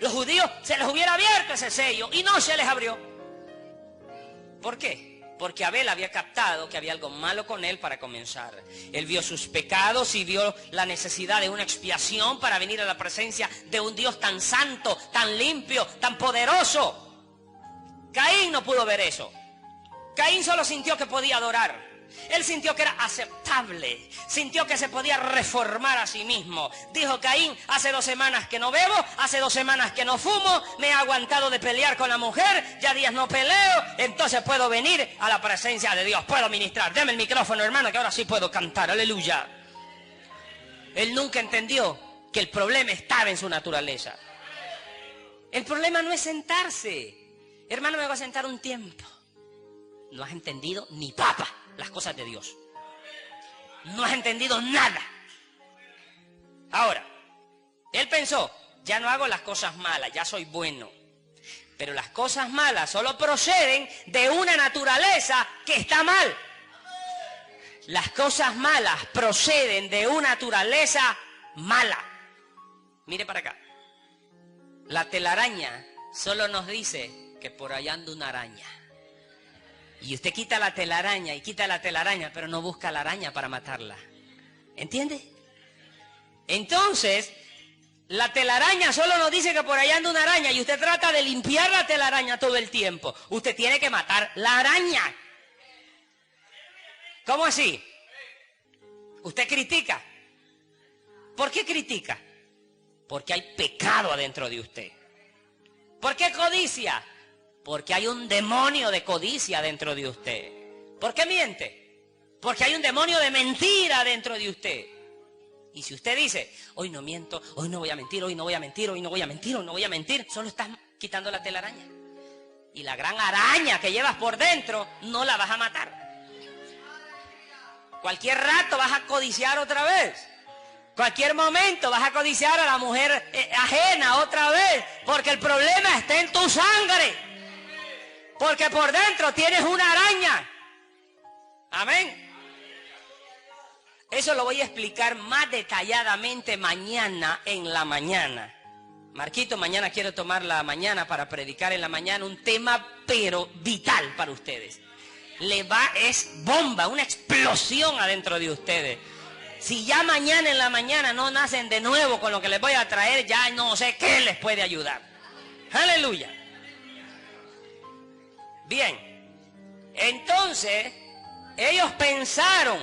Los judíos se les hubiera abierto ese sello y no se les abrió. ¿Por qué? Porque Abel había captado que había algo malo con él para comenzar. Él vio sus pecados y vio la necesidad de una expiación para venir a la presencia de un Dios tan santo, tan limpio, tan poderoso. Caín no pudo ver eso. Caín solo sintió que podía adorar. Él sintió que era aceptable. Sintió que se podía reformar a sí mismo. Dijo Caín, hace 2 semanas que no bebo, hace 2 semanas que no fumo, me he aguantado de pelear con la mujer, ya días no peleo, entonces puedo venir a la presencia de Dios, puedo ministrar. Deme el micrófono, hermano, que ahora sí puedo cantar, aleluya. Él nunca entendió que el problema estaba en su naturaleza. El problema no es sentarse. Hermano, me voy a sentar un tiempo. No has entendido ni papa las cosas de Dios. No has entendido nada. Ahora, él pensó, ya no hago las cosas malas, ya soy bueno. Pero las cosas malas solo proceden de una naturaleza que está mal. Las cosas malas proceden de una naturaleza mala. Mire para acá. La telaraña solo nos dice que por allá anda una araña. Y usted quita la telaraña y quita la telaraña, pero no busca la araña para matarla. ¿Entiende? Entonces, la telaraña solo nos dice que por allá anda una araña y usted trata de limpiar la telaraña todo el tiempo. Usted tiene que matar la araña. ¿Cómo así? Usted critica. ¿Por qué critica? Porque hay pecado adentro de usted. ¿Por qué codicia? Porque hay un demonio de codicia dentro de usted. ¿Por qué miente? Porque hay un demonio de mentira dentro de usted. Y si usted dice, hoy no miento, hoy no voy a mentir, hoy no voy a mentir, hoy no voy a mentir, hoy no voy a mentir, solo estás quitando la telaraña. Y la gran araña que llevas por dentro no la vas a matar. Cualquier rato vas a codiciar otra vez. Cualquier momento vas a codiciar a la mujer ajena otra vez. Porque el problema está en tu sangre. Porque por dentro tienes una araña. Amén. Eso lo voy a explicar más detalladamente mañana en la mañana. Marquito, mañana quiero tomar la mañana para predicar en la mañana un tema pero vital para ustedes. Es bomba, una explosión adentro de ustedes. Si ya mañana en la mañana no nacen de nuevo con lo que les voy a traer, ya no sé qué les puede ayudar. Aleluya. Bien, entonces ellos pensaron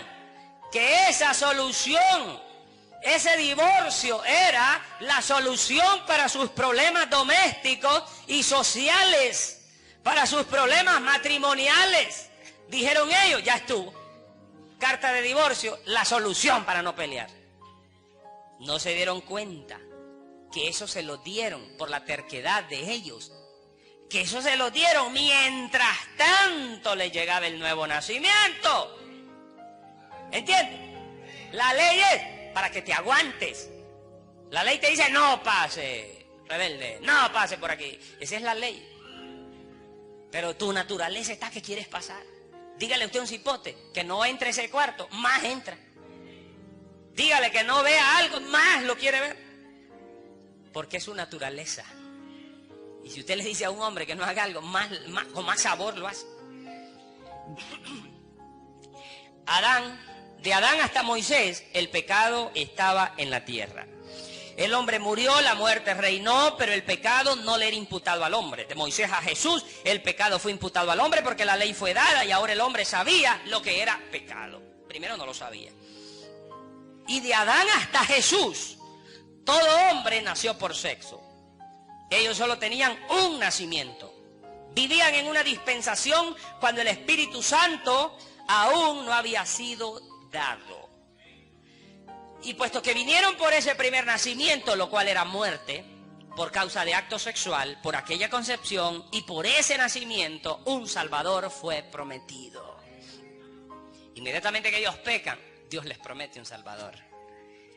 que esa solución, ese divorcio era la solución para sus problemas domésticos y sociales, para sus problemas matrimoniales. Dijeron ellos, ya estuvo. carta de divorcio, la solución para no pelear. No se dieron cuenta que eso se lo dieron por la terquedad de ellos, que eso se lo dieron mientras tanto les llegaba el nuevo nacimiento. ¿Entiendes? La ley es para que te aguantes. La ley te dice no pase, rebelde, no pase por aquí. Esa es la ley. Pero tu naturaleza está que quieres pasar. Dígale usted a un cipote que no entre a ese cuarto, más entra. Dígale que no vea algo, más lo quiere ver. Porque es su naturaleza. Y si usted le dice a un hombre que no haga algo, con más sabor lo hace. De Adán hasta Moisés, el pecado estaba en la tierra. El hombre murió, la muerte reinó, pero el pecado no le era imputado al hombre. De Moisés a Jesús, el pecado fue imputado al hombre porque la ley fue dada y ahora el hombre sabía lo que era pecado. Primero no lo sabía. Y de Adán hasta Jesús, todo hombre nació por sexo. Ellos solo tenían un nacimiento. Vivían en una dispensación cuando el Espíritu Santo aún no había sido dado. Y puesto que vinieron por ese primer nacimiento, lo cual era muerte, por causa de acto sexual, por aquella concepción y por ese nacimiento, un Salvador fue prometido. Inmediatamente que ellos pecan, Dios les promete un Salvador.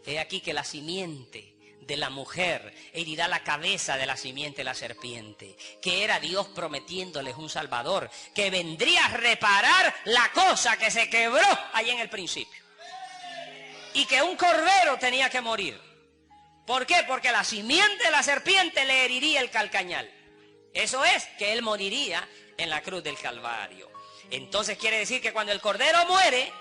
He aquí que la simiente de la mujer herirá la cabeza de la simiente de la serpiente, que era Dios prometiéndoles un Salvador, que vendría a reparar la cosa que se quebró allí en el principio. Y que un cordero tenía que morir. ¿Por qué? Porque la simiente de la serpiente le heriría el calcañal. Eso es, que él moriría en la cruz del Calvario. Entonces quiere decir que cuando el cordero muere,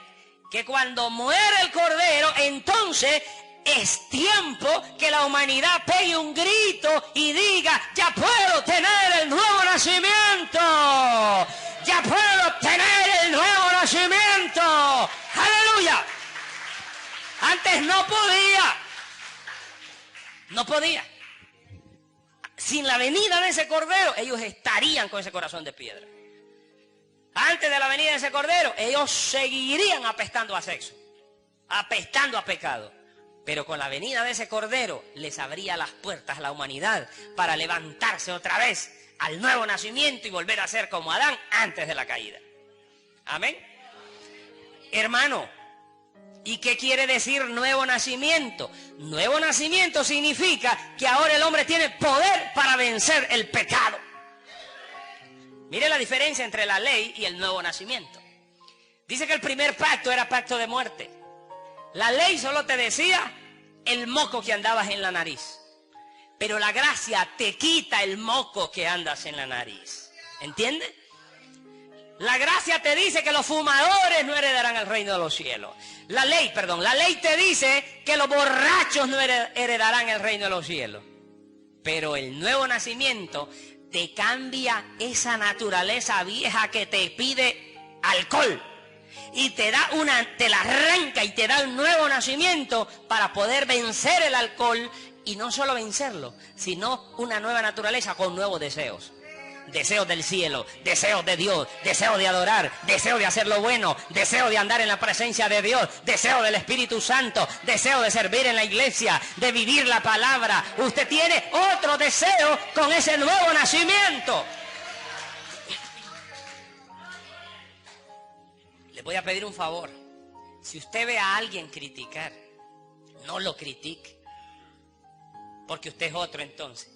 entonces es tiempo que la humanidad pegue un grito y diga: ya puedo tener el nuevo nacimiento. Ya puedo tener el nuevo nacimiento. ¡Aleluya! Antes no podía. Sin la venida de ese cordero, ellos estarían con ese corazón de piedra. Antes de la venida de ese cordero, ellos seguirían apestando a sexo, apestando a pecado. Pero con la venida de ese cordero, les abría las puertas a la humanidad para levantarse otra vez al nuevo nacimiento y volver a ser como Adán antes de la caída. Amén. Hermano, ¿y qué quiere decir nuevo nacimiento? Nuevo nacimiento significa que ahora el hombre tiene poder para vencer el pecado. Mire la diferencia entre la ley y el nuevo nacimiento. Dice que el primer pacto era pacto de muerte. La ley solo te decía el moco que andabas en la nariz. Pero la gracia te quita el moco que andas en la nariz. ¿Entiendes? La gracia te dice que los fumadores no heredarán el reino de los cielos. La ley te dice que los borrachos no heredarán el reino de los cielos. Pero el nuevo nacimiento te cambia esa naturaleza vieja que te pide alcohol. Y te la arranca y te da un nuevo nacimiento para poder vencer el alcohol. Y no solo vencerlo, sino una nueva naturaleza con nuevos deseos. Deseos del cielo, deseos de Dios, deseo de adorar, deseo de hacer lo bueno, deseo de andar en la presencia de Dios, deseo del Espíritu Santo, deseo de servir en la iglesia, de vivir la palabra. Usted tiene otro deseo con ese nuevo nacimiento. Le voy a pedir un favor. Si usted ve a alguien criticar, no lo critique, porque usted es otro entonces.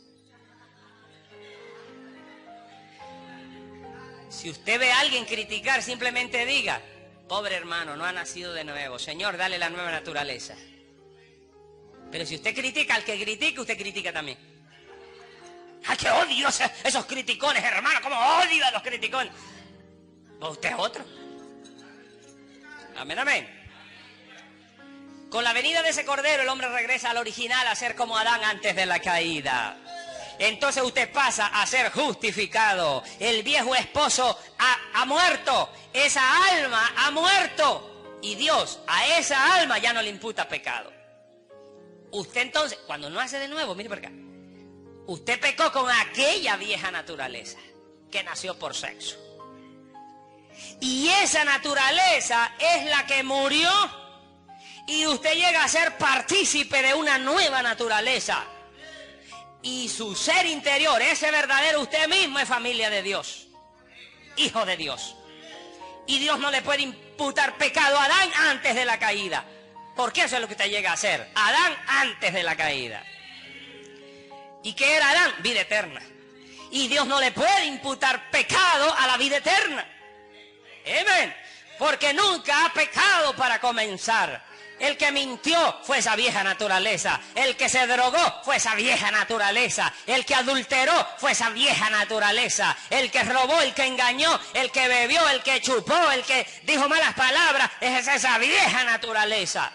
Si usted ve a alguien criticar, simplemente diga: pobre hermano, no ha nacido de nuevo. Señor, dale la nueva naturaleza. Pero si usted critica al que critique, usted critica también. ¡Ay, qué odio esos criticones, hermano! ¿Cómo odio a los criticones? Pues usted es otro. Amén, amén. Con la venida de ese cordero, el hombre regresa al original, a ser como Adán antes de la caída. Entonces usted pasa a ser justificado. El viejo esposo ha muerto. Esa alma ha muerto. Y Dios a esa alma ya no le imputa pecado. Usted entonces, cuando nace de nuevo, mire por acá. Usted pecó con aquella vieja naturaleza que nació por sexo. Y esa naturaleza es la que murió y usted llega a ser partícipe de una nueva naturaleza. Y su ser interior, ese verdadero usted mismo, es familia de Dios, hijo de Dios. Y Dios no le puede imputar pecado a Adán antes de la caída, porque eso es lo que usted llega a ser, Adán antes de la caída. ¿Y qué era Adán? Vida eterna. Y Dios no le puede imputar pecado a la vida eterna. Amén. Porque nunca ha pecado para comenzar. El que mintió fue esa vieja naturaleza. El que se drogó fue esa vieja naturaleza. El que adulteró fue esa vieja naturaleza. El que robó, el que engañó, el que bebió, el que chupó, el que dijo malas palabras, es esa vieja naturaleza.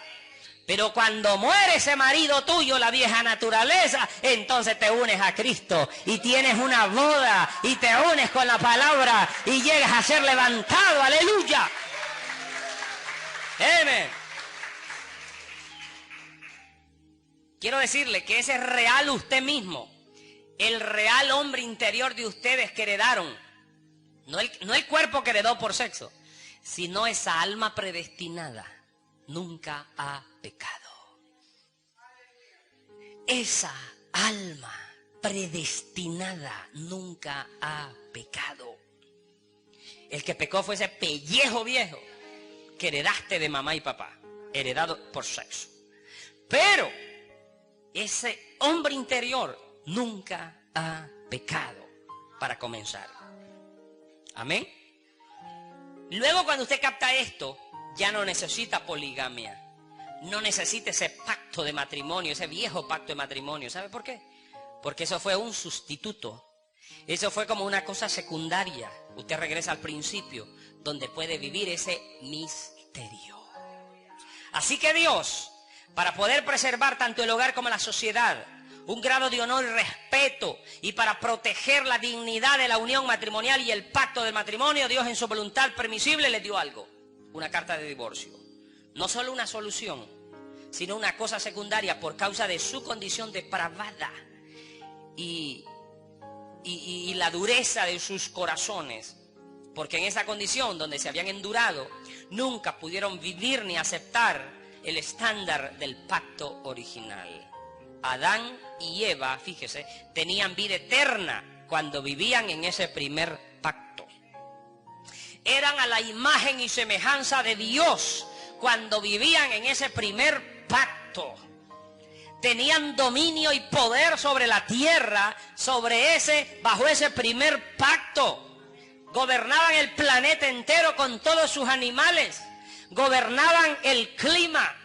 Pero cuando muere ese marido tuyo, la vieja naturaleza, entonces te unes a Cristo y tienes una boda y te unes con la palabra y llegas a ser levantado. ¡Aleluya! Amén. Quiero decirle que ese real usted mismo, el real hombre interior de ustedes que heredaron, no el cuerpo que heredó por sexo, sino esa alma predestinada, nunca ha pecado. Esa alma predestinada nunca ha pecado. El que pecó fue ese pellejo viejo que heredaste de mamá y papá, heredado por sexo. Pero ese hombre interior nunca ha pecado para comenzar. Amén. Luego, cuando usted capta esto, ya no necesita poligamia. No necesita ese pacto de matrimonio, ese viejo pacto de matrimonio. ¿Sabe por qué? Porque eso fue un sustituto. Eso fue como una cosa secundaria. Usted regresa al principio, donde puede vivir ese misterio. Así que Dios, para poder preservar tanto el hogar como la sociedad, un grado de honor y respeto, y para proteger la dignidad de la unión matrimonial y el pacto del matrimonio, Dios en su voluntad permisible le dio algo, una carta de divorcio. No solo una solución, sino una cosa secundaria por causa de su condición depravada y la dureza de sus corazones. Porque en esa condición donde se habían endurado, nunca pudieron vivir ni aceptar el estándar del pacto original. Adán y Eva, fíjese, tenían vida eterna cuando vivían en ese primer pacto. Eran a la imagen y semejanza de Dios cuando vivían en ese primer pacto. Tenían dominio y poder sobre la tierra, bajo ese primer pacto. Gobernaban el planeta entero con todos sus animales. Gobernaban el clima.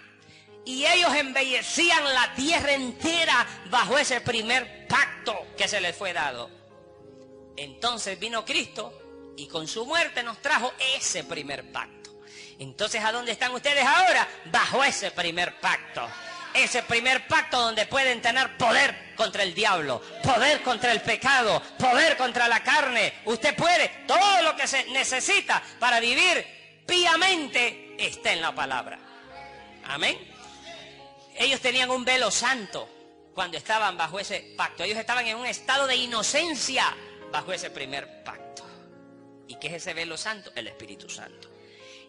Y ellos embellecían la tierra entera bajo ese primer pacto que se les fue dado. Entonces vino Cristo y con su muerte nos trajo ese primer pacto. Entonces, ¿a dónde están ustedes ahora? Bajo ese primer pacto. Ese primer pacto donde pueden tener poder contra el diablo, poder contra el pecado, poder contra la carne. Usted puede, todo lo que se necesita para vivir piamente está en la palabra. Amén. Ellos tenían un velo santo cuando estaban bajo ese pacto. Ellos estaban en un estado de inocencia bajo ese primer pacto. ¿Y qué es ese velo santo? El Espíritu Santo.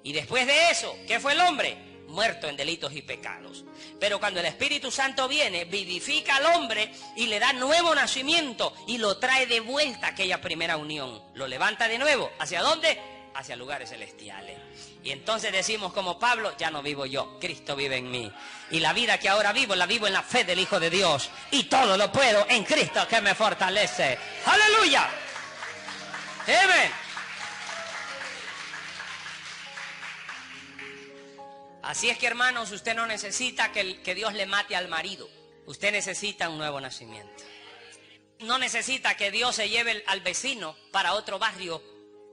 Y después de eso, ¿qué fue el hombre? Muerto en delitos y pecados. Pero cuando el Espíritu Santo viene, vivifica al hombre y le da nuevo nacimiento y lo trae de vuelta a aquella primera unión. Lo levanta de nuevo. ¿Hacia dónde? Hacia lugares celestiales. Y entonces decimos como Pablo, ya no vivo yo, Cristo vive en mí. Y la vida que ahora vivo, la vivo en la fe del Hijo de Dios. Y todo lo puedo en Cristo que me fortalece. ¡Aleluya! ¡Amén! Así es que, hermanos, usted no necesita que Dios le mate al marido. Usted necesita un nuevo nacimiento. No necesita que Dios se lleve al vecino para otro barrio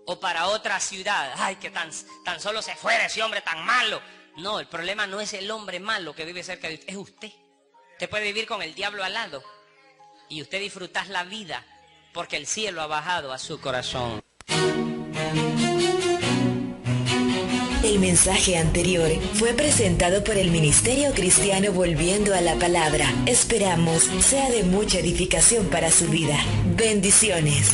o para otra ciudad. Ay, que tan solo se fuera ese hombre tan malo. No, el problema no es el hombre malo que vive cerca de usted, es usted. Usted puede vivir con el diablo al lado y usted disfrutar la vida porque el cielo ha bajado a su corazón. El mensaje anterior fue presentado por el Ministerio Cristiano Volviendo a la Palabra. Esperamos sea de mucha edificación para su vida. Bendiciones.